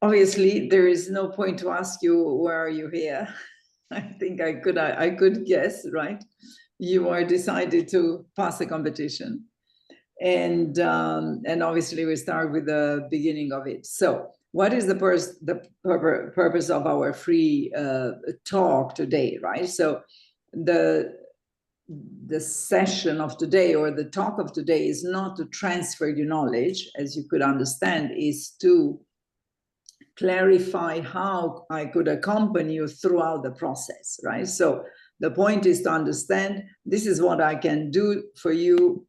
obviously there is no point to ask you, why are you here? I think I could guess, right? You are decided to pass the competition. And obviously we start with the beginning of it. So what is the purpose of our free talk today, right? So the session of today, or the talk of today, is not to transfer your knowledge, as you could understand, is to clarify how I could accompany you throughout the process, right? So the point is to understand, this is what I can do for you.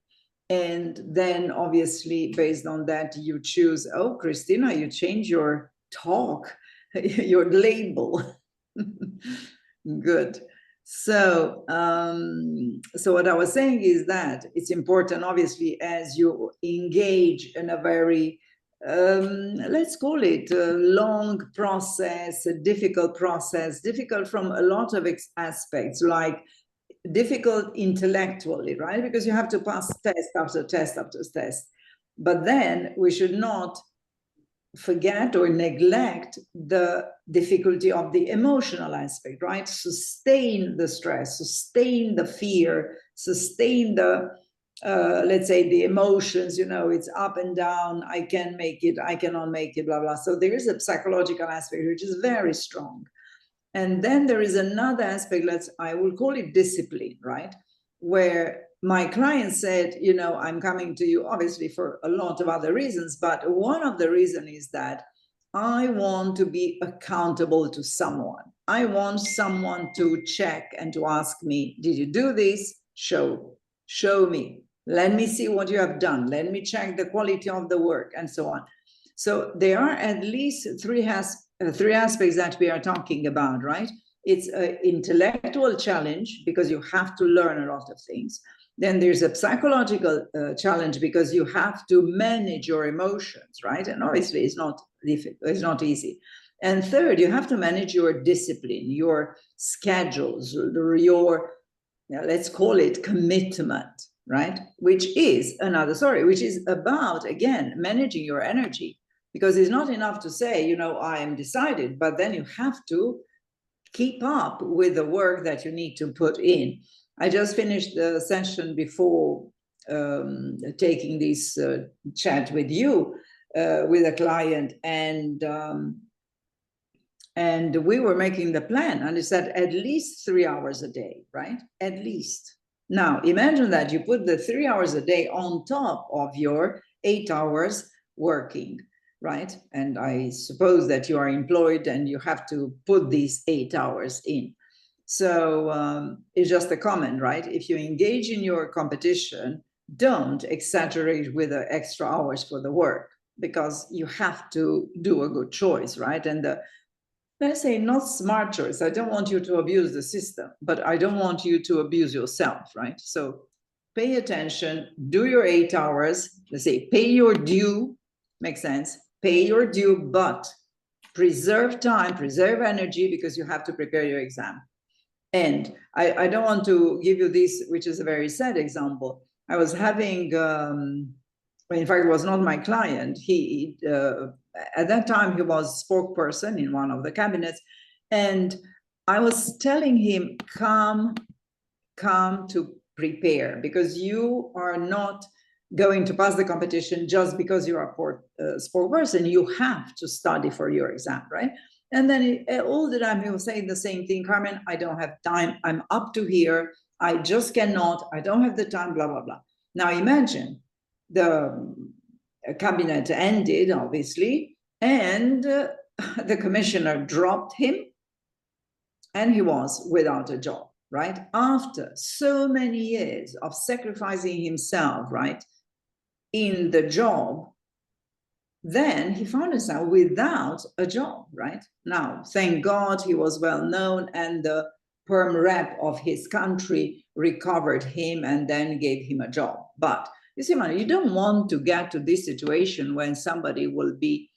And then obviously based on that, you choose, oh, Christina, you change your talk, your label. Good. So, so what I was saying is that it's important, obviously, as you engage in a very, let's call it a long process, a difficult process, difficult from a lot of aspects, like difficult intellectually, right? Because you have to pass test after test after test. But then we should not forget or neglect the difficulty of the emotional aspect, right? Sustain the stress, sustain the fear, sustain the, let's say, the emotions, you know, it's up and down, I can make it, I cannot make it, blah, blah. So there is a psychological aspect, which is very strong. And then there is another aspect, I will call it discipline, right? Where my client said, you know, I'm coming to you obviously for a lot of other reasons, but one of the reasons is that I want to be accountable to someone. I want someone to check and to ask me, did you do this? Show me. Let me see what you have done. Let me check the quality of the work and so on. So there are at least three aspects that we are talking about, right? It's an intellectual challenge because you have to learn a lot of things. Then there's a psychological challenge because you have to manage your emotions, right? And obviously it's not difficult, it's not easy. And third, you have to manage your discipline, your schedules, your, let's call it commitment, right? Which is another story, which is about, again, managing your energy. Because it's not enough to say, you know, I am decided, but then you have to keep up with the work that you need to put in. I just finished the session before taking this chat with you, with a client, and we were making the plan, and it said at least 3 hours a day, right? At least. Now, imagine that you put the 3 hours a day on top of your 8 hours working, right? And I suppose that you are employed and you have to put these 8 hours in. So it's just a comment, right? If you engage in your competition, don't exaggerate with the extra hours for the work, because you have to do a good choice, right? And let's say not smart choice. I don't want you to abuse the system, but I don't want you to abuse yourself, right? So pay attention, do your 8 hours, let's say pay your due, makes sense? Pay your due, but preserve time, preserve energy, because you have to prepare your exam. And I don't want to give you this, which is a very sad example. I was having, in fact, it was not my client. He, at that time, he was spokesperson in one of the cabinets. And I was telling him, come to prepare, because you are not going to pass the competition just because you are a spokesperson. You have to study for your exam, right? And then all the time he was saying the same thing, Carmen, I don't have time, I'm up to here, I just cannot, I don't have the time, blah, blah, blah. Now imagine the cabinet ended, obviously, and the commissioner dropped him, and he was without a job, right? After so many years of sacrificing himself, right, in the job, then he found himself without a job, right? Now, thank God he was well known, and the perm rep of his country recovered him and then gave him a job. But you see, man, you don't want to get to this situation when somebody will be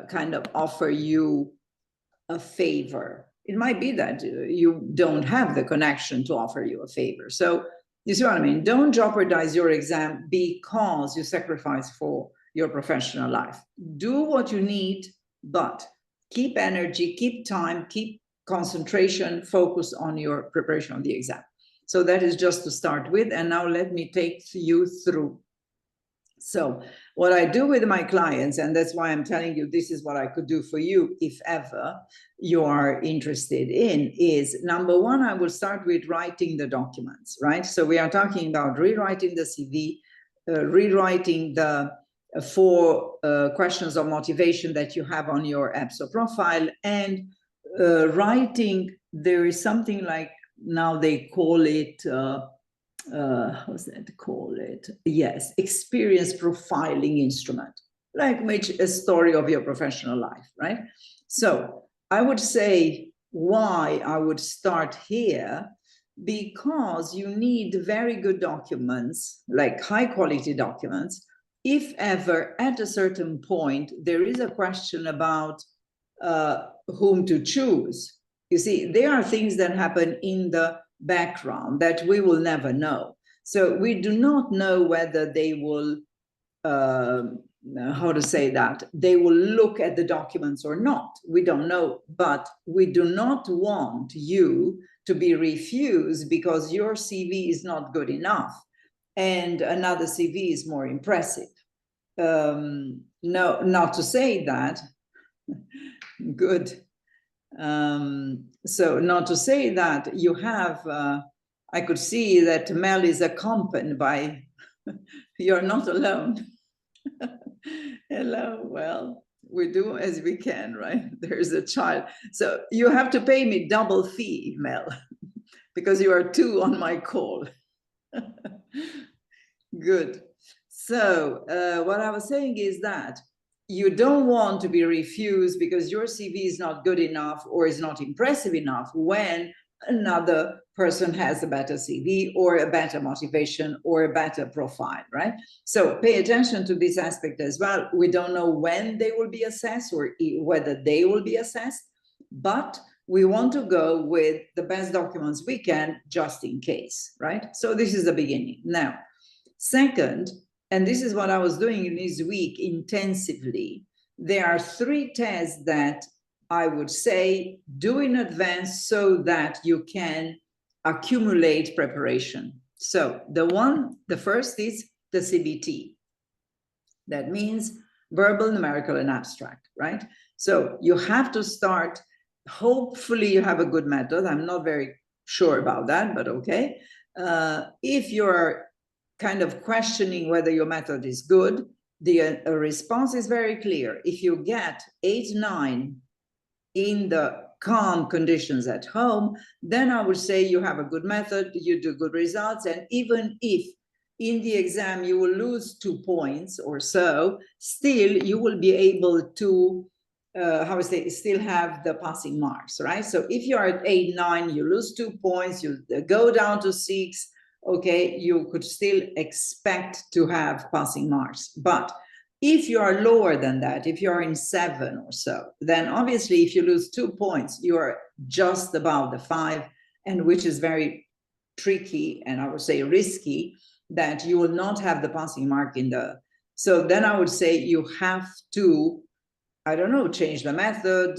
kind of offer you a favor. It might be that you don't have the connection to offer you a favor. So you see what I mean? Don't jeopardize your exam because you sacrifice for your professional life. Do what you need, but keep energy, keep time, keep concentration, focus on your preparation of the exam. So that is just to start with. And now let me take you through. So what I do with my clients, and that's why I'm telling you this is what I could do for you if ever you are interested in, is number one, I will start with writing the documents, right? So we are talking about rewriting the CV, rewriting the 4 questions of motivation that you have on your EPSO profile, and writing, there is something like, now they call it, how's that call it? Yes, experience profiling instrument, like which a story of your professional life, right? So I would say why I would start here, because you need very good documents, like high quality documents. If ever at a certain point there is a question about whom to choose, you see, there are things that happen in the background that we will never know. So we do not know whether they will, how to say that, they will look at the documents or not. We don't know, but we do not want you to be refused because your CV is not good enough and another CV is more impressive. No, not to say that, good. So not to say that you have, I could see that Mel is accompanied by, you're not alone. Hello, well, we do as we can, right? There's a child. So you have to pay me double fee, Mel, because you are 2 on my call. Good. So what I was saying is that you don't want to be refused because your CV is not good enough or is not impressive enough when another person has a better CV or a better motivation or a better profile, right? So pay attention to this aspect as well. We don't know when they will be assessed or whether they will be assessed, but we want to go with the best documents we can just in case, right? So this is the beginning. Now, second, and this is what I was doing in this week intensively, there are 3 tests that I would say do in advance so that you can accumulate preparation. So the first is the CBT. That means verbal, numerical, and abstract, right? So you have to start, hopefully you have a good method. I'm not very sure about that, but okay. If you're kind of questioning whether your method is good, the response is very clear. If you get 8, 9 in the calm conditions at home, then I would say you have a good method, you do good results. And even if in the exam you will lose 2 points or so, still you will be able to, still have the passing marks, right? So if you're at 8, 9, you lose 2 points, you go down to 6, okay, you could still expect to have passing marks. But if you are lower than that, if you are in 7 or so, then obviously if you lose 2 points, you are just above the 5, and which is very tricky and I would say risky, that you will not have the passing mark in the, so then I would say you have to, I don't know, change the method,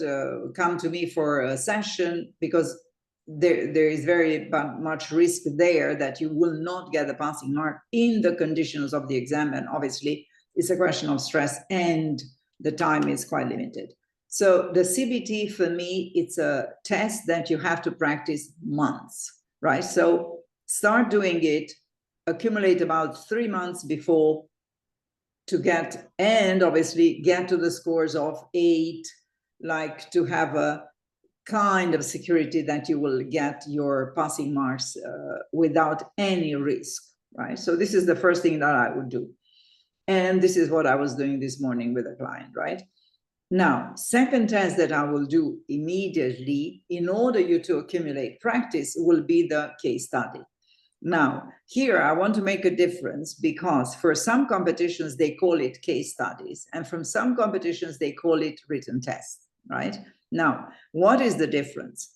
come to me for a session, because there is very much risk there that you will not get the passing mark in the conditions of the exam. And obviously it's a question of stress and the time is quite limited. So the CBT for me, it's a test that you have to practice months, right? So start doing it, accumulate about 3 months before to get, and obviously get to the scores of 8, like to have a kind of security that you will get your passing marks without any risk, right? So this is the first thing that I would do. And this is what I was doing this morning with a client, right? Now, second test that I will do immediately in order you to accumulate practice will be the case study. Now, here I want to make a difference because for some competitions, they call it case studies. And from some competitions, they call it written tests, right? Now, what is the difference?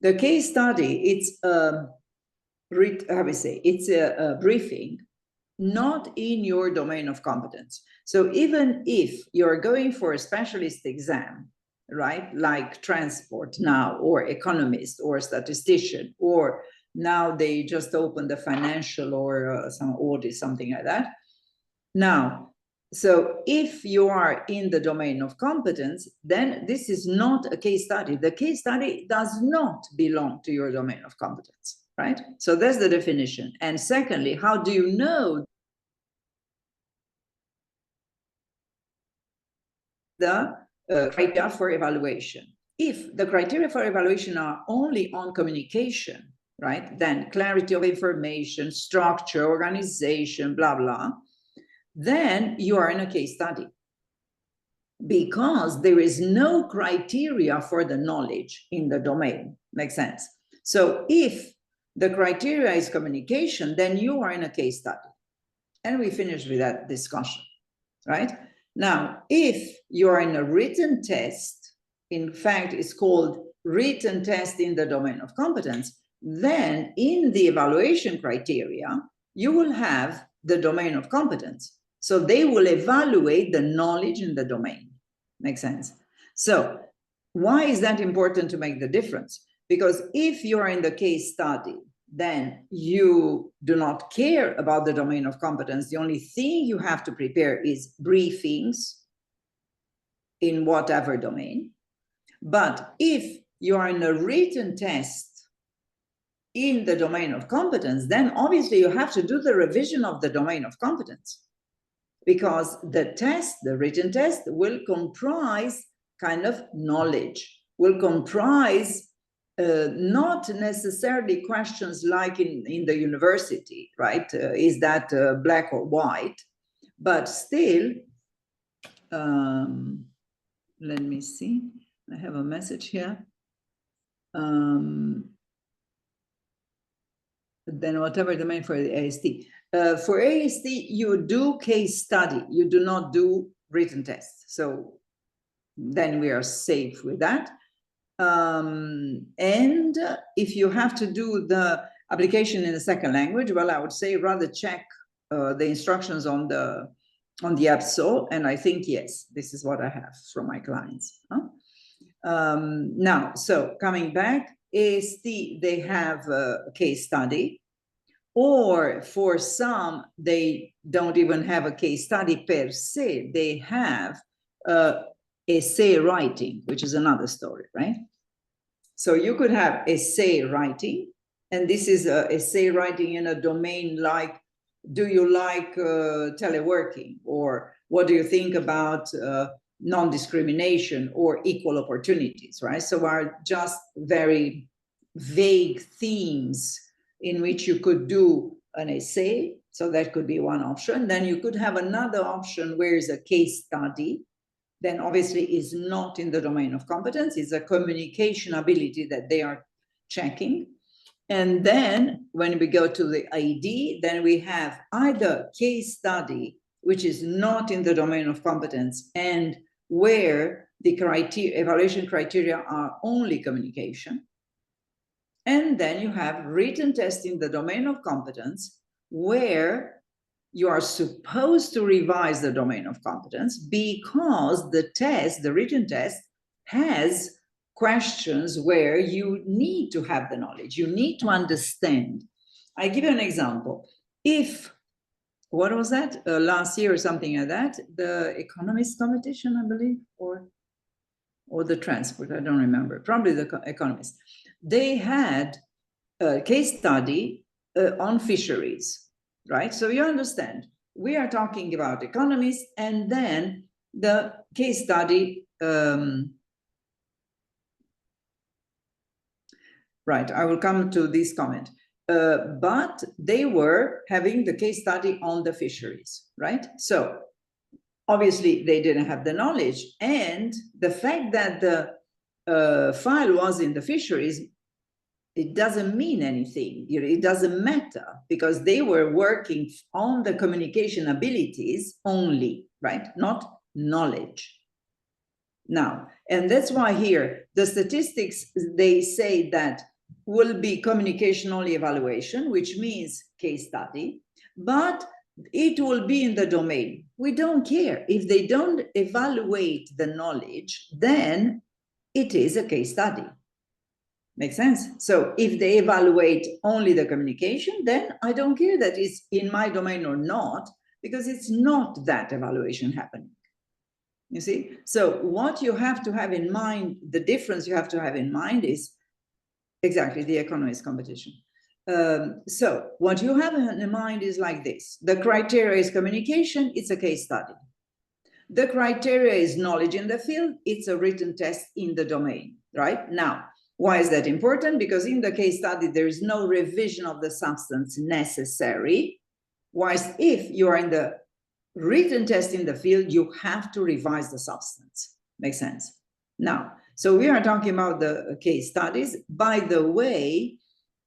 The case study, it's a briefing not in your domain of competence. So even if you're going for a specialist exam, right, like transport now, or economist, or statistician, or now they just opened a financial or some audit, something like that. Now, so if you are in the domain of competence, then this is not a case study. The case study does not belong to your domain of competence, right? So that's the definition. And secondly, how do you know the criteria for evaluation? If the criteria for evaluation are only on communication, right, then clarity of information, structure, organization, blah, blah, then you are in a case study, because there is no criteria for the knowledge in the domain. Makes sense? So if the criteria is communication, then you are in a case study. And we finished with that discussion, right? Now, if you are in a written test, in fact, it's called written test in the domain of competence, then in the evaluation criteria, you will have the domain of competence. So they will evaluate the knowledge in the domain. Makes sense? So why is that important to make the difference? Because if you are in the case study, then you do not care about the domain of competence. The only thing you have to prepare is briefings in whatever domain. But if you are in a written test in the domain of competence, then obviously you have to do the revision of the domain of competence, because the test, the written test, will comprise kind of knowledge, will comprise not necessarily questions like in the university, right? Is that black or white? But still, let me see. I have a message here. Then whatever domain for the AST. For AST, you do case study. You do not do written tests. So then we are safe with that. And if you have to do the application in a second language, well, I would say rather check the instructions on the EPSO, and I think, yes, this is what I have from my clients. Now, so coming back, AST, they have a case study, or for some, they don't even have a case study per se. They have essay writing, which is another story, right? So you could have essay writing, and this is essay writing in a domain like, do you like teleworking? Or what do you think about non-discrimination or equal opportunities, right? So are just very vague themes in which you could do an essay. So that could be one option. Then you could have another option where is a case study. Then obviously is not in the domain of competence. It's a communication ability that they are checking. And then when we go to the ID, then we have either case study, which is not in the domain of competence, and where the evaluation criteria are only communication. And then you have written test in the domain of competence, where you are supposed to revise the domain of competence, because the test, the written test, has questions where you need to have the knowledge, you need to understand. I give you an example. If, what was that, last year or something like that, the economist competition, I believe, or the transport, I don't remember, probably the economist, they had a case study on fisheries. Right? So you understand, we are talking about economists, and then the case study, right, I will come to this comment, but they were having the case study on the fisheries, right? So obviously they didn't have the knowledge, and the fact that the file was in the fisheries, it doesn't mean anything. It doesn't matter, because they were working on the communication abilities only, right? Not knowledge. Now, and that's why here, the statistics, they say that will be communication only evaluation, which means case study, but it will be in the domain. We don't care. If they don't evaluate the knowledge, then it is a case study. Makes sense? So if they evaluate only the communication, then I don't care that it's in my domain or not, because it's not that evaluation happening. You see? So what you have to have in mind, the difference you have to have in mind is exactly the economist competition. So what you have in mind is like this. The criteria is communication, it's a case study. The criteria is knowledge in the field, it's a written test in the domain, right? Now, why is that important? Because in the case study, there is no revision of the substance necessary. Whilst if you are in the written test in the field, you have to revise the substance. Makes sense? Now, so we are talking about the case studies. By the way,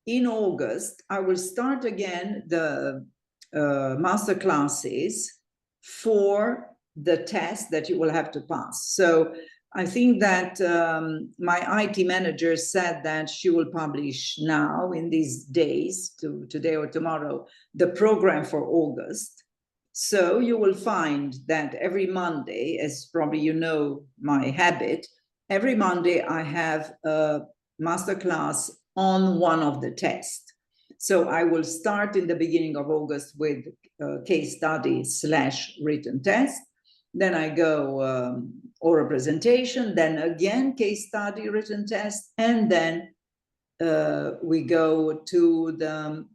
in August, I will start again the master classes for the test that you will have to pass. So I think that my IT manager said that she will publish now in these days, today or tomorrow, the program for August. So you will find that every Monday, as probably you know my habit, every Monday I have a masterclass on one of the tests. So I will start in the beginning of August with case study / written test. Then I go oral presentation, then again case study, written test, and then we go to the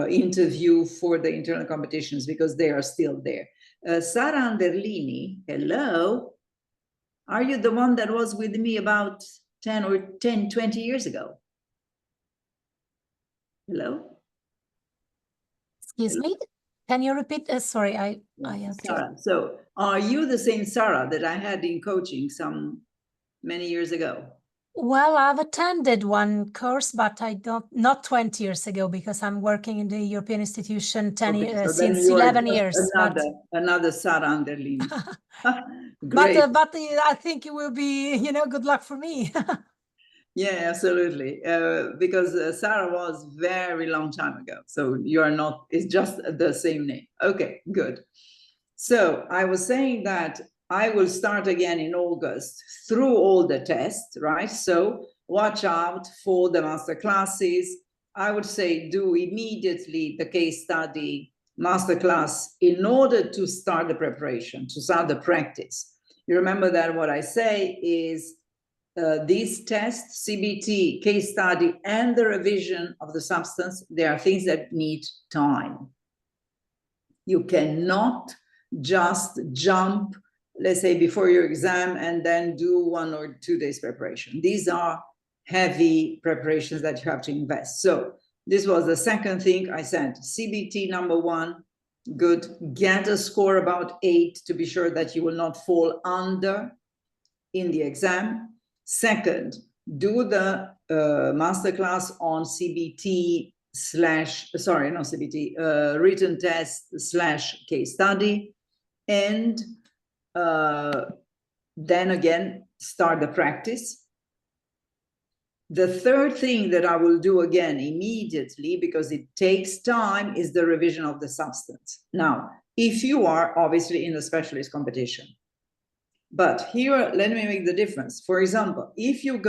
interview for the internal competitions because they are still there. Sara Anderlini, hello. Are you the one that was with me about 20 years ago? Hello? Excuse me? Can you repeat? Sorry, I Sarah. So are you the same Sarah that I had in coaching many years ago? Well, I've attended one course, but not 20 years ago because I'm working in the European institution since 11 years. Another Sarah Anderlini. Great. But I think it will be, good luck for me. Yeah, absolutely. Because Sarah was very long time ago. So you are not, it's just the same name. Okay, good. So I was saying that I will start again in August through all the tests, right? So watch out for the master classes. I would say do immediately the case study masterclass in order to start the preparation, to start the practice. You remember that what I say is these tests, CBT, case study, and the revision of the substance, they are things that need time. You cannot just jump, let's say, before your exam and then do 1 or 2 days preparation. These are heavy preparations that you have to invest. So this was the second thing I said. CBT number 1, good. Get a score about 8 to be sure that you will not fall under in the exam. Second, do the masterclass on CBT written test / case study, and then again start the practice. The third thing that I will do again immediately, because it takes time, is the revision of the substance. Now, if you are obviously in a specialist competition, but here, let me make the difference. For example, if you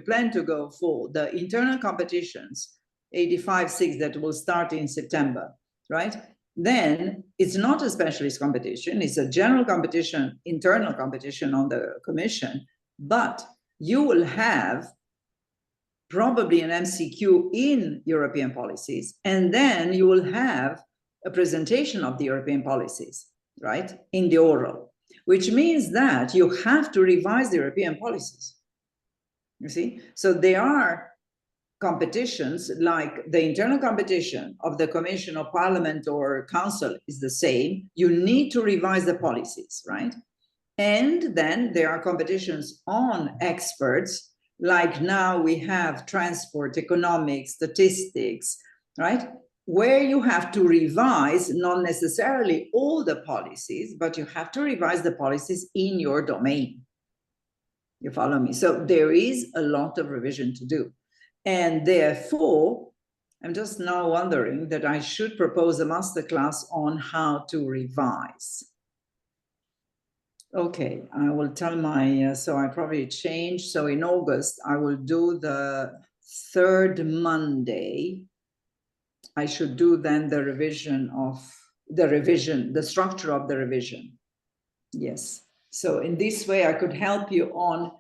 plan to go for the internal competitions, 85-6 that will start in September, right? Then it's not a specialist competition, it's a general competition, internal competition on the commission, but you will have probably an MCQ in European policies, and then you will have a presentation of the European policies, right, in the oral, which means that you have to revise the European policies, you see? So there are competitions, like the internal competition of the Commission or Parliament or Council is the same. You need to revise the policies, right? And then there are competitions on experts, like now we have transport, economics, statistics, right? Where you have to revise not necessarily all the policies, but you have to revise the policies in your domain. You follow me? So there is a lot of revision to do. And therefore, I'm just now wondering that I should propose a masterclass on how to revise. Okay, I will tell my, so I probably change. So in August, I will do the third Monday. I should do then the revision of the structure of the revision. Yes. So in this way, I could help you on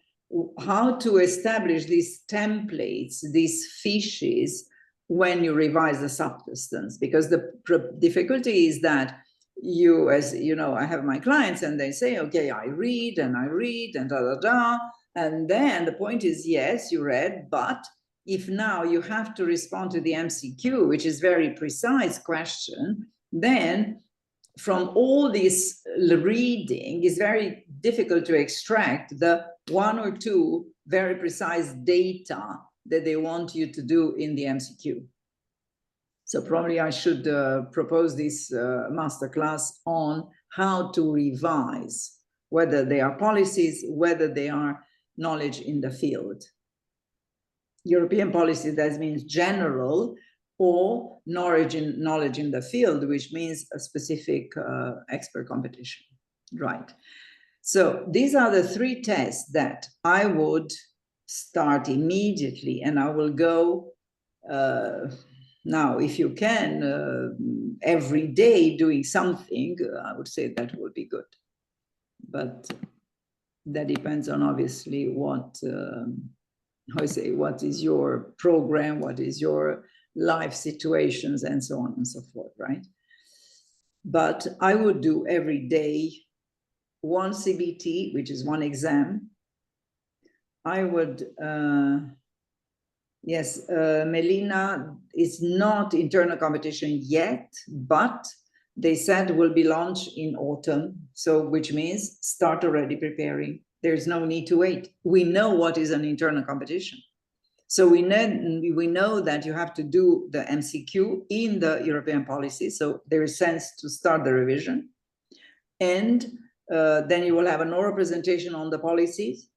how to establish these templates, these fiches, when you revise the substance, because the difficulty is that you, as you know, I have my clients and they say, okay, I read and da, da, da. And then the point is, yes, you read, but if now you have to respond to the MCQ, which is very precise question, then from all this reading, it's very difficult to extract the one or two very precise data that they want you to do in the MCQ. So probably I should propose this masterclass on how to revise, whether they are policies, whether they are knowledge in the field. European policy, that means general, or knowledge in the field, which means a specific expert competition, right? So these are the three tests that I would start immediately, and I will go now, if you can, every day doing something, I would say that would be good. But that depends on obviously what, how I say, what is your program, what is your life situations, and so on and so forth, right? But I would do every day one CBT, which is one exam. I would, yes, Melina, it's not internal competition yet, but they said will be launched in autumn. So which means start already preparing. There's no need to wait. We know what is an internal competition. So we know that you have to do the MCQ in the European policy. So there is sense to start the revision. And then you will have an oral presentation on the policies.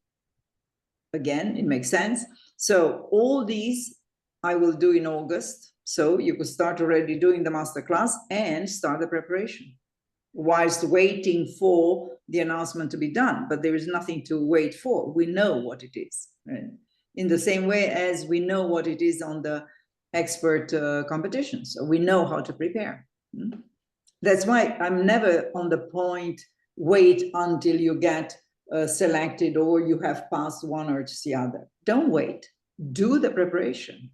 Again, it makes sense. So all these I will do in August. So you could start already doing the masterclass and start the preparation whilst waiting for the announcement to be done. But there is nothing to wait for. We know what it is. Right? In the same way as we know what it is on the expert competitions. So we know how to prepare. That's why I'm never on the point, wait until you get selected or you have passed one or the other. Don't wait. Do the preparation.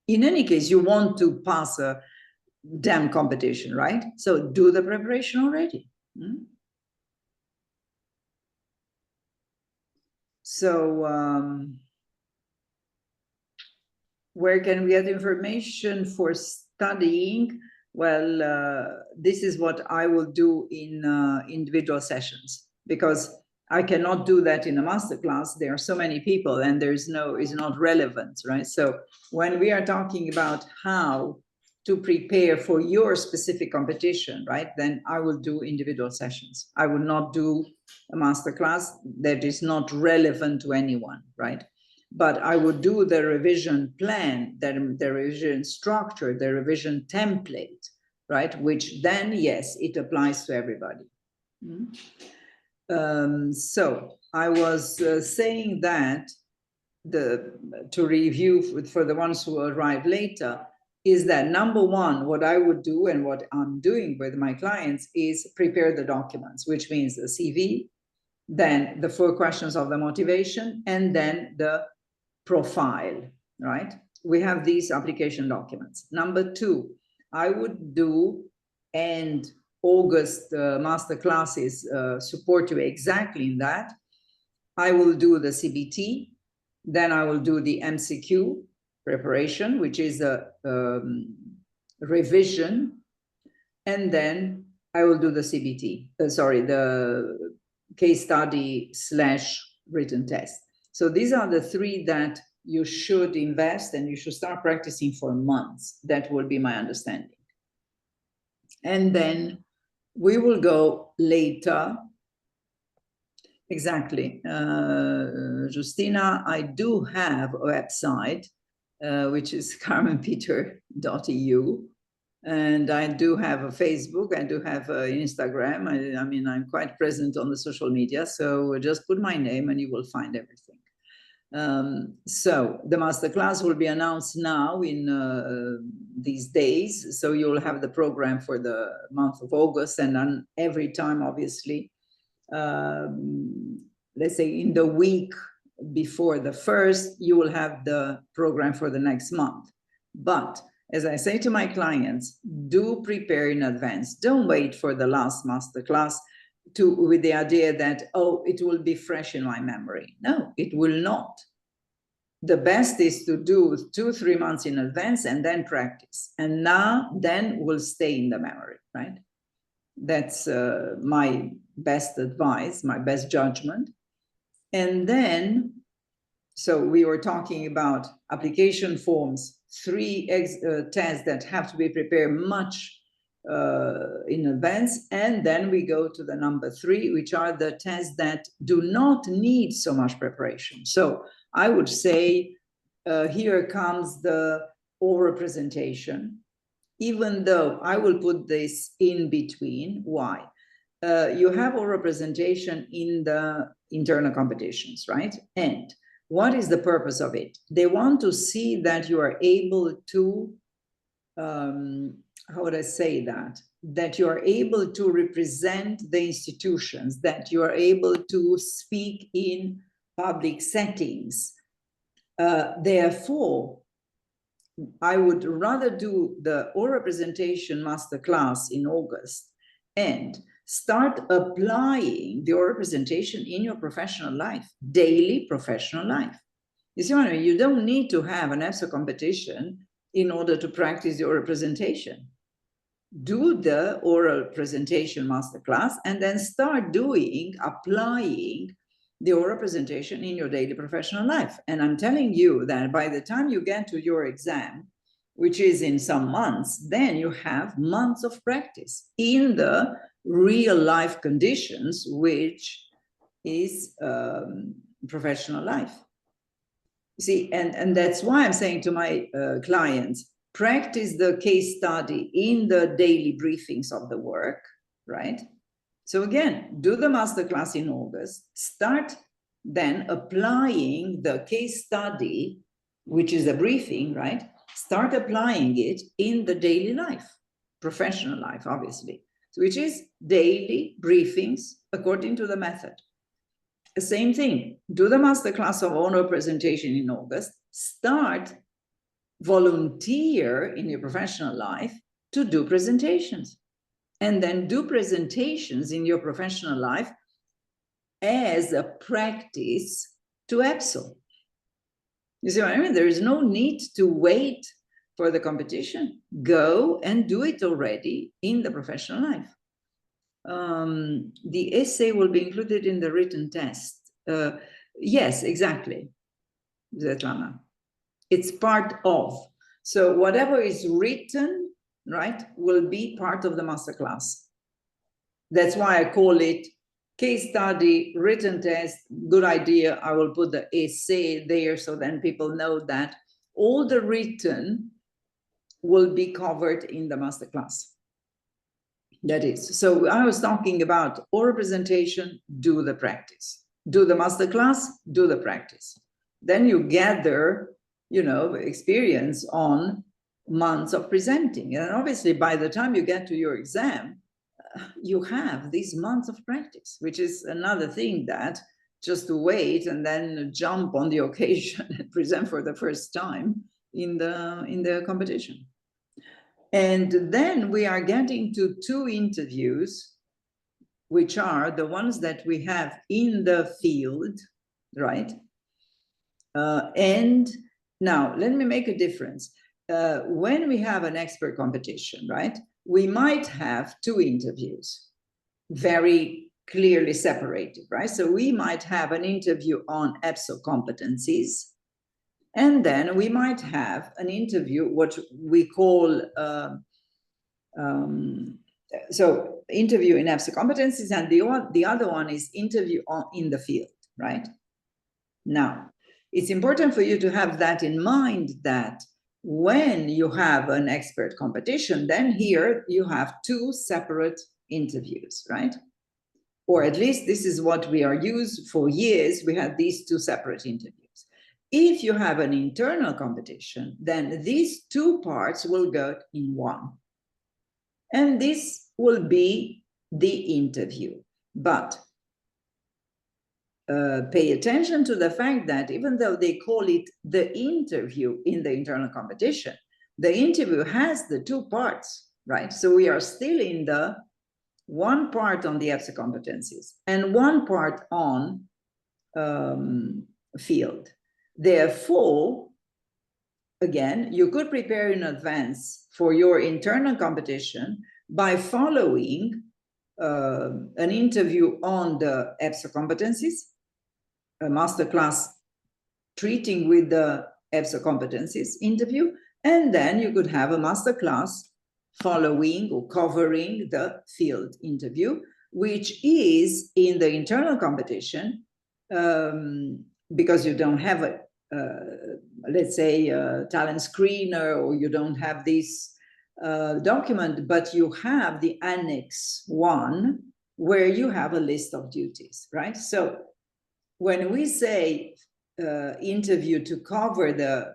In any case, you want to pass a damn competition, right? So do the preparation already. So where can we get information for studying? Well, this is what I will do in individual sessions, because I cannot do that in a masterclass. There are so many people and it's not relevant, right? So when we are talking about how to prepare for your specific competition, right, then I will do individual sessions. I will not do a masterclass that is not relevant to anyone, right? But I would do the revision plan, the revision structure, the revision template, right? Which then, yes, it applies to everybody. So I was saying that to review for the ones who arrive later, is that number one, what I would do and what I'm doing with my clients is prepare the documents, which means the CV, then the 4 questions of the motivation, and then the profile, right? We have these application documents. Number 2, I would do, and August master classes support you exactly in that. I will do the CBT, then I will do the MCQ preparation, which is a revision, and then I will do the CBT, the case study / written test. So these are the 3 that you should invest and you should start practicing for months. That will be my understanding. And then we will go later. Exactly. Justina, I do have a website which is carmenpeter.eu. And I do have a Facebook, I do have Instagram. I mean, I'm quite present on the social media. So just put my name and you will find everything. So the masterclass will be announced now in these days. So you'll have the program for the month of August, and then every time, obviously, let's say in the week before the 1st, you will have the program for the next month. But as I say to my clients, do prepare in advance. Don't wait for the last masterclass with the idea that, oh, it will be fresh in my memory. No, it will not. The best is to do 2-3 months in advance and then practice. And then will stay in the memory, right? That's my best advice, my best judgment. And then, so we were talking about application forms, 3 tests that have to be prepared much in advance. And then we go to the number 3, which are the tests that do not need so much preparation. So I would say here comes the oral presentation, even though I will put this in between. Why? You have oral presentation in the internal competitions, right? And what is the purpose of it? They want to see that you are able to, how would I say that? That you are able to represent the institutions, that you are able to speak in public settings. Therefore, I would rather do the oral presentation masterclass in August and start applying the oral presentation in your professional life, daily professional life. You see what I mean? You don't need to have an EPSO competition in order to practice the oral presentation. Do the oral presentation masterclass and then start applying the oral presentation in your daily professional life. And I'm telling you that by the time you get to your exam, which is in some months, then you have months of practice in the real life conditions, which is professional life. See, and that's why I'm saying to my clients, practice the case study in the daily briefings of the work, right? So again, do the masterclass in August, start then applying the case study, which is a briefing, right? Start applying it in the daily life, professional life, obviously, which is daily briefings according to the method. The same thing, do the masterclass of oral presentation in August, start volunteer in your professional life to do presentations. And then do presentations in your professional life as a practice to EPSO. You see what I mean? There is no need to wait for the competition. Go and do it already in the professional life. The essay will be included in the written test. Yes, exactly, Svetlana. It's part of. So whatever is written, right, will be part of the masterclass. That's why I call it case study, written test. Good idea. I will put the essay there so then people know that all the written will be covered in the masterclass. That is. So I was talking about oral presentation, do the practice. Do the masterclass, do the practice. Then you gather, you know, experience on months of presenting. And obviously, by the time you get to your exam, you have these months of practice, which is another thing that just to wait and then jump on the occasion and present for the first time in the competition. And then we are getting to 2 interviews, which are the ones that we have in the field, right? And now let me make a difference. When we have an expert competition, right, we might have 2 interviews, very clearly separated, right? So we might have an interview on EPSO competencies, and then we might have an interview, what we call, so interview in EPSO competencies, and the other one is interview in the field, right? Now, it's important for you to have that in mind, that when you have an expert competition, then here you have two separate interviews, right? Or at least this is what we are used for years. We had these two separate interviews. If you have an internal competition, then these two parts will go in one. And this will be the interview. But pay attention to the fact that even though they call it the interview in the internal competition, the interview has the two parts, right? So we are still in the one part on the EPSO competencies and one part on field. Therefore, again, you could prepare in advance for your internal competition by following an interview on the EPSO competencies, a masterclass treating with the EPSO competencies interview, and then you could have a masterclass following or covering the field interview, which is in the internal competition, because you don't have a, let's say, a talent screener, or you don't have this document, but you have the Annex 1, where you have a list of duties, right? So when we say interview to cover the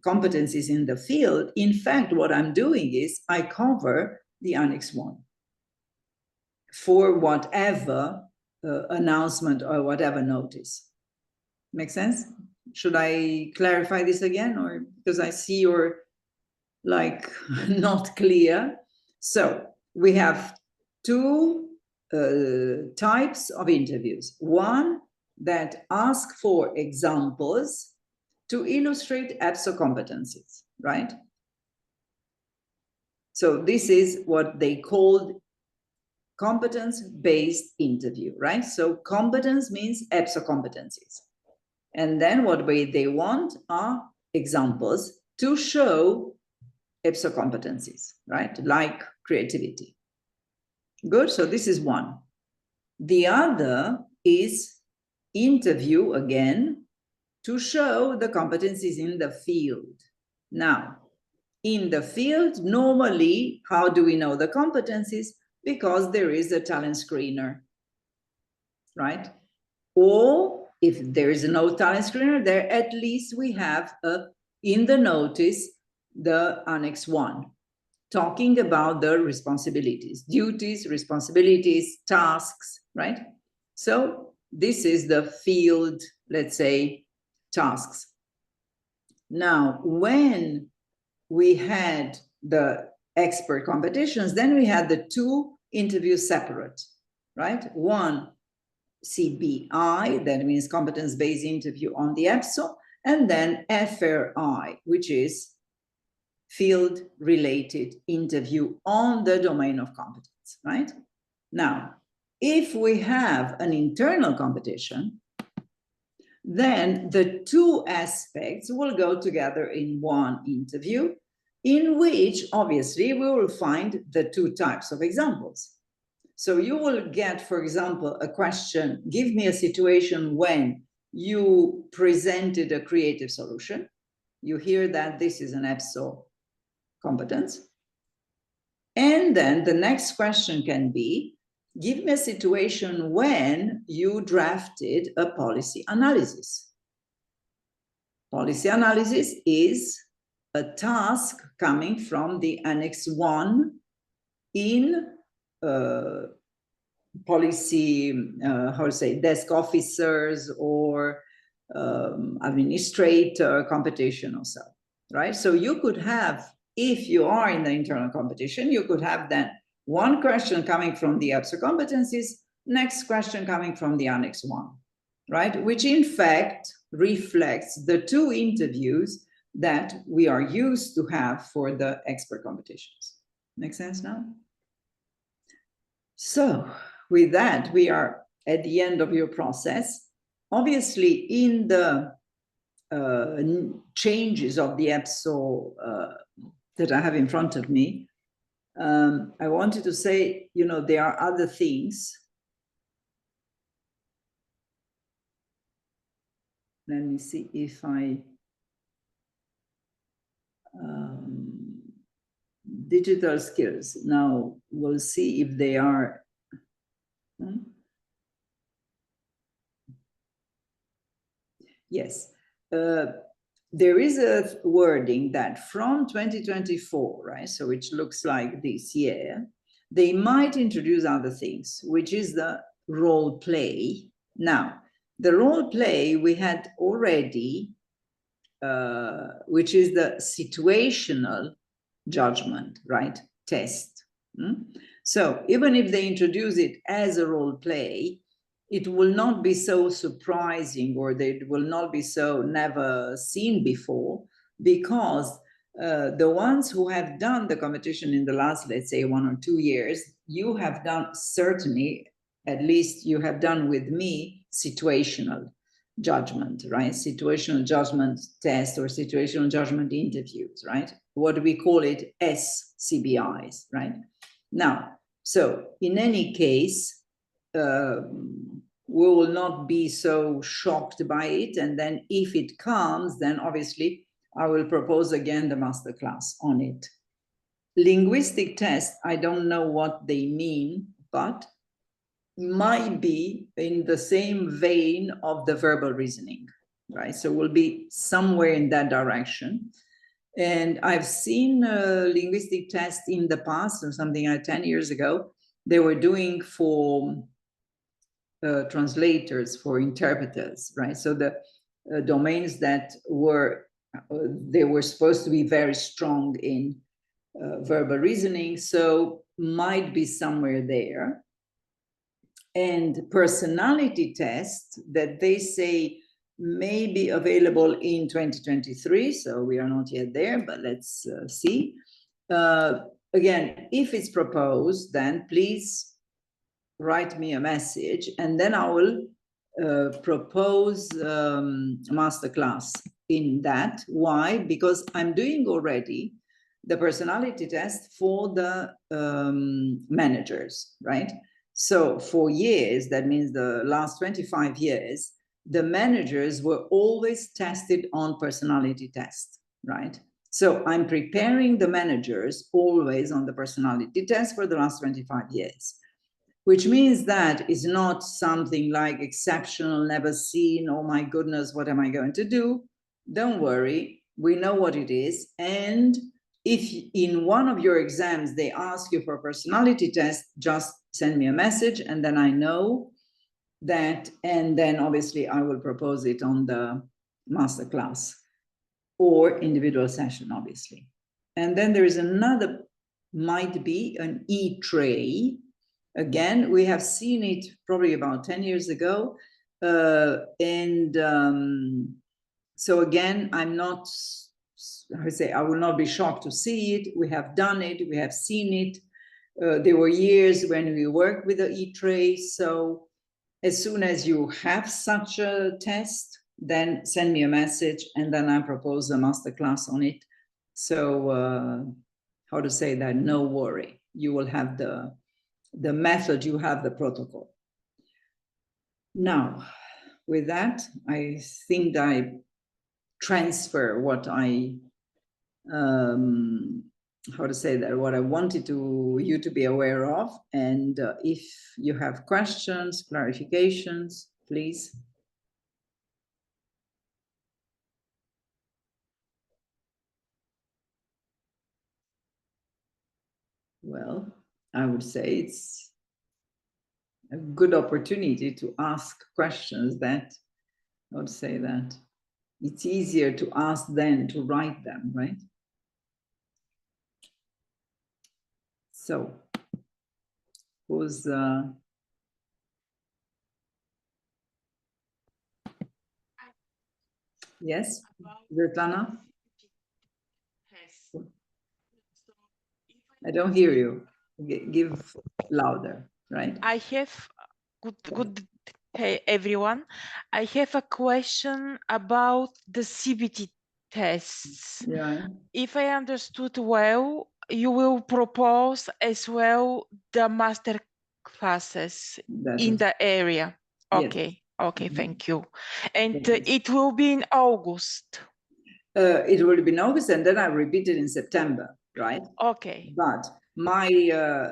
competencies in the field, in fact, what I'm doing is I cover the Annex 1 for whatever announcement or whatever notice. Make sense? Should I clarify this again? Or because I see you're like not clear. So we have two types of interviews. One that ask for examples to illustrate EPSO competencies, right? So this is what they called competence-based interview, right? So competence means EPSO competencies. And then what they want are examples to show EPSO competencies, right? Like creativity. Good, so this is one. The other is interview again to show the competencies in the field. Now, in the field, normally, how do we know the competencies? Because there is a talent screener, right? Or if there is no talent screener there, at least we have in the notice the Annex 1, talking about the responsibilities, duties, responsibilities, tasks, right? So this is the field, let's say, tasks. Now, when we had the expert competitions, then we had the two interviews separate, right? One, CBI, that means competence-based interview on the EPSO, and then FRI, which is field-related interview on the domain of competence, right? Now, if we have an internal competition, then the two aspects will go together in one interview, in which obviously we will find the two types of examples. So you will get, for example, a question, give me a situation when you presented a creative solution. You hear that this is an EPSO competence. And then the next question can be, give me a situation when you drafted a policy analysis. Policy analysis is a task coming from the Annex 1 in policy, how to say, desk officers or administrator competition or so, right? So you could have, if you are in the internal competition, you could have then one question coming from the EPSO competencies, next question coming from the Annex 1, right? Which in fact reflects the two interviews that we are used to have for the expert competitions. Make sense now? So with that, we are at the end of your process. Obviously, in the changes of the EPSO that I have in front of me, I wanted to say, you know, there are other things let me see if I, digital skills. Now we'll see if they are, yes. There is a wording that from 2024, right? So which looks like this year, they might introduce other things, which is the role play. Now, the role play we had already, which is the situational judgment, right? Test. So even if they introduce it as a role play, it will not be so surprising, or they will not be so never seen before, because the ones who have done the competition in the last, let's say, 1 or 2 years, you have done, certainly, at least you have done with me, situational judgment, right? Situational judgment test or situational judgment interviews, right? What we call it SCBIs, right? Now, so in any case, we will not be so shocked by it. And then if it comes, then obviously I will propose again the masterclass on it. Linguistic test, I don't know what they mean, but might be in the same vein of the verbal reasoning, right? So we'll be somewhere in that direction. And I've seen linguistic tests in the past, or something like 10 years ago, they were doing for translators, for interpreters, right? So the domains that were, they were supposed to be very strong in verbal reasoning, so might be somewhere there. And personality test that they say may be available in 2023, so we are not yet there, but let's see. Again, if it's proposed, then please write me a message, and then I will propose masterclass in that. Why? Because I'm doing already the personality test for the managers, right? So for years, that means the last 25 years, the managers were always tested on personality test, right? So I'm preparing the managers always on the personality test for the last 25 years, which means that it's not something like exceptional, never seen, oh my goodness, what am I going to do? Don't worry, we know what it is. And if in one of your exams they ask you for a personality test, just send me a message, and then I know that, and then obviously I will propose it on the masterclass or individual session, obviously. And then there is another, might be an e-tray. Again, we have seen it probably about 10 years ago. So again, I'm not, I say, I will not be shocked to see it. We have done it, we have seen it. There were years when we worked with the e-tray. So as soon as you have such a test, then send me a message, and then I propose a masterclass on it. So how to say that? No worry, you will have the method, you have the protocol. Now, with that, I think I transfer what I, how to say that, what I wanted you to be aware of. And if you have questions, clarifications, please. Well, I would say it's a good opportunity to ask questions that, I would say that it's easier to ask than to write them, right? So, who's yes, Svetlana? I don't hear you. Give louder, right? I have, good day, everyone. I have a question about the CBT tests. Yeah. If I understood well, you will propose as well the master classes in the area. Okay, Okay, thank you. And it will be in August. It will be in August, and then I repeat it in September, right? Okay. But my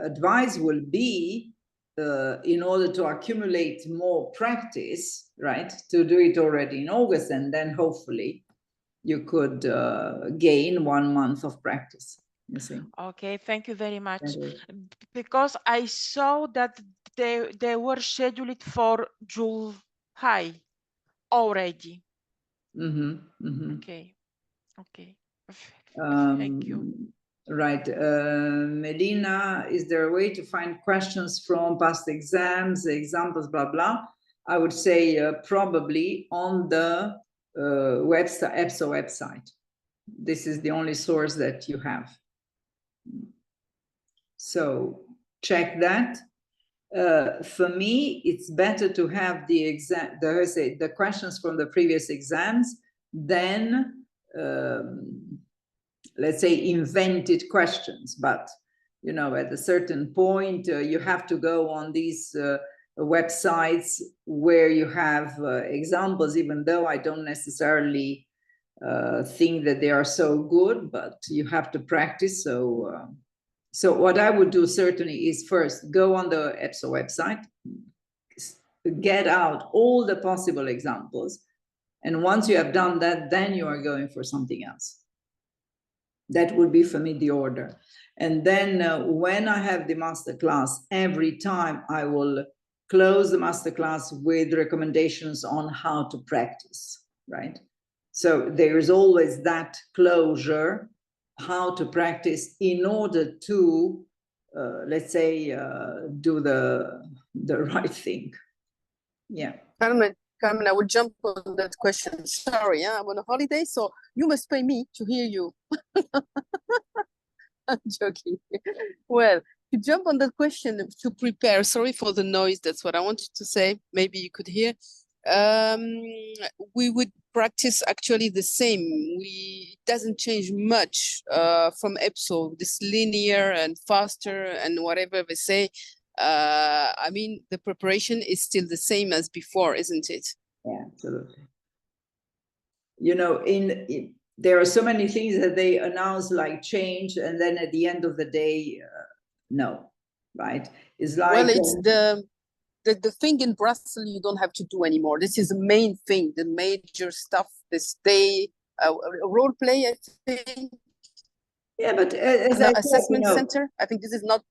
advice will be, in order to accumulate more practice, right, to do it already in August, and then hopefully you could gain 1 month of practice, you see. Okay, thank you very much. Because I saw that they were scheduled for July already. Okay, okay. Thank you. Right. Medina, is there a way to find questions from past exams, examples, blah, blah? I would say probably on the website, EPSO website. This is the only source that you have. So check that. For me, it's better to have the questions from the previous exams than let's say invented questions. But you know, at a certain point, you have to go on these websites where you have examples, even though I don't necessarily think that they are so good, but you have to practice. So what I would do certainly is first go on the EPSO website, get out all the possible examples. And once you have done that, then you are going for something else. That would be for me the order. And then when I have the masterclass, every time I will close the masterclass with recommendations on how to practice, right? So there is always that closure, how to practice in order to, let's say, do the right thing. Yeah. Carmen, I will jump on that question. Sorry, I'm on a holiday, so you must pay me to hear you. I'm joking. Well, to jump on that question, to prepare, sorry for the noise, that's what I wanted to say. Maybe you could hear. We would practice actually the same. It doesn't change much from EPSO, this linear and faster and whatever they say. I mean, the preparation is still the same as before, isn't it? Yeah, absolutely. You know, there are so many things that they announce like change, and then at the end of the day, no, right? It's like, well, it's the thing in Brussels you don't have to do anymore. This is the main thing, the major stuff. This day, role play, I think. Yeah, but as I said, assessment center. I think this is not.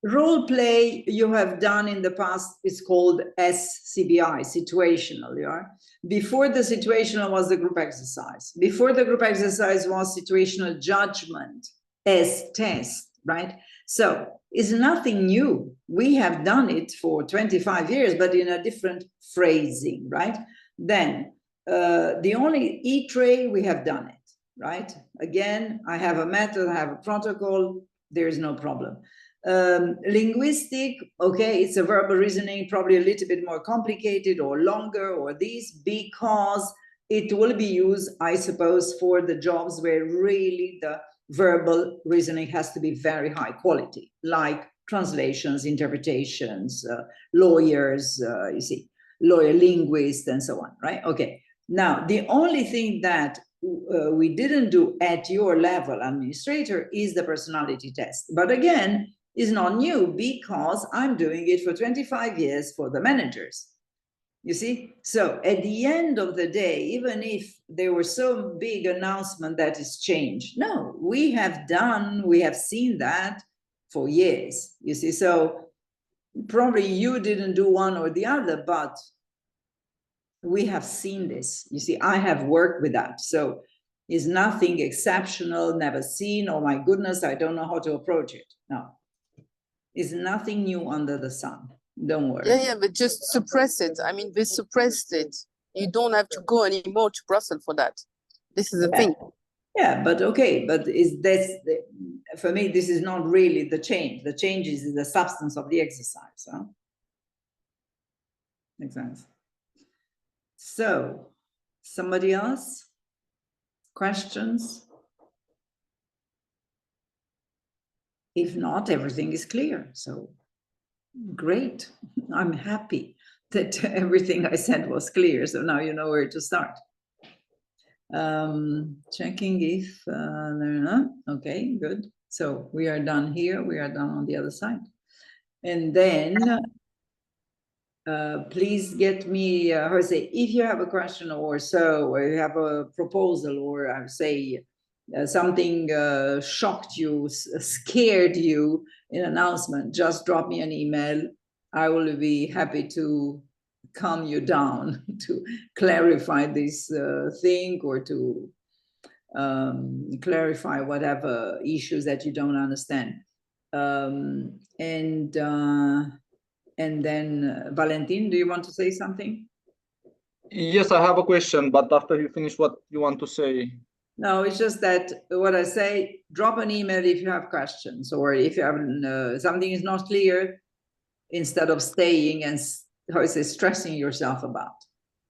Role play you have done in the past is called SCBI, situational. Yeah. Before the situational was the group exercise. Before the group exercise was situational judgment as test, right? So it's nothing new. We have done it for 25 years, but in a different phrasing, right? Then the only E-tray, we have done it, right? Again, I have a method, I have a protocol, there is no problem. Linguistic, okay, it's a verbal reasoning, probably a little bit more complicated or longer or this, because it will be used, I suppose, for the jobs where really the verbal reasoning has to be very high quality, like translations, interpretations, lawyers, you see, lawyer linguists and so on, right? Okay. Now, the only thing that we didn't do at your level, administrator, is the personality test. But again, is not new because I'm doing it for 25 years for the managers. You see? So at the end of the day, even if there were so big announcement that is changed, no, we have seen that for years. You see? So probably you didn't do one or the other, but we have seen this. You see, I have worked with that. So it's nothing exceptional, never seen. Oh my goodness, I don't know how to approach it. No. Is nothing new under the sun. Don't worry. Yeah, but just suppress it. I mean, they suppressed it. You don't have to go anymore to Brussels for that. This is the thing. Yeah, but okay, but for me, this is not really the change. The change is the substance of the exercise. Huh? Makes sense. So, somebody else? Questions? If not, everything is clear. So great. I'm happy. that everything I said was clear. So now you know where to start. Checking if okay, good. So we are done here. We are done on the other side. And then please get me, Jose, if you have a question or so, or you have a proposal, or I would say something shocked you, scared you in announcement, just drop me an email. I will be happy to calm you down, to clarify this thing, or to clarify whatever issues that you don't understand. And then, Valentin, do you want to say something? Yes, I have a question, but after you finish what you want to say. No, it's just that what I say, drop an email if you have questions, or if you have something is not clear, instead of staying and how is it, stressing yourself about.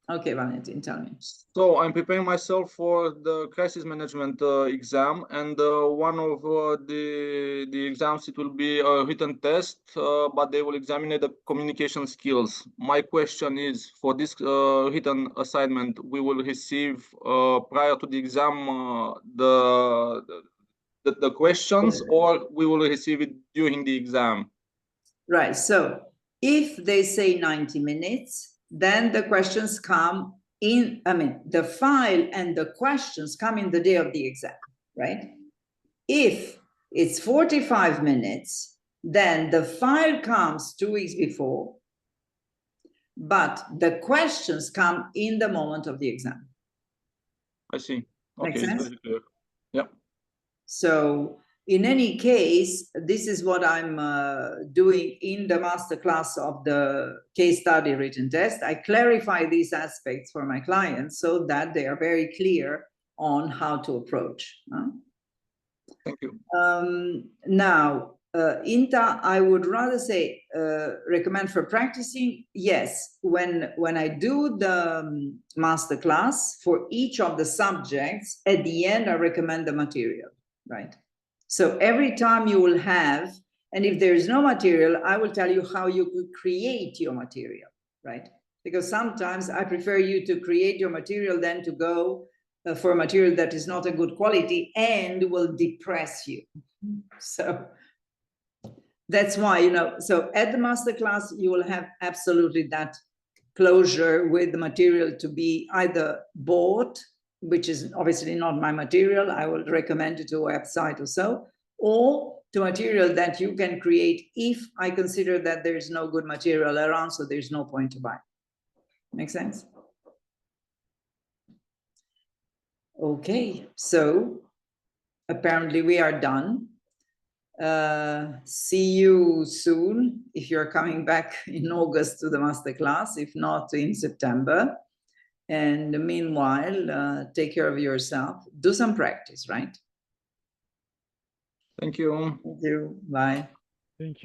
Okay, Valentin, tell me. So I'm preparing myself for the crisis management exam, and one of the exams, it will be a written test, but they will examine the communication skills. My question is, for this written assignment, we will receive prior to the exam the questions, or we will receive it during the exam? Right, so if they say 90 minutes, then the questions come in, the file and the questions come in the day of the exam, right? If it's 45 minutes, then the file comes 2 weeks before, but the questions come in the moment of the exam. I see. Makes Okay, it's sense? very clear. Yeah. So in any case, this is what I'm doing in the masterclass of the case study written test. I clarify these aspects for my clients so that they are very clear on how to approach. Thank you. Now, INTA, I would rather say recommend for practicing. Yes, when I do the masterclass for each of the subjects, at the end, I recommend the material, right? So every time you will have, and if there is no material, I will tell you how you could create your material, right? Because sometimes I prefer you to create your material than to go for a material that is not a good quality and will depress you. So that's why, so at the masterclass, you will have absolutely that closure with the material to be either bought, which is obviously not my material, I will recommend it to a website or so, or to material that you can create if I consider that there's no good material around, so there's no point to buy. Make sense? Okay, so apparently we are done. See you soon if you're coming back in August to the masterclass, if not in September. And meanwhile, take care of yourself. Do some practice, right? Thank you. Thank you. Bye. Thank you.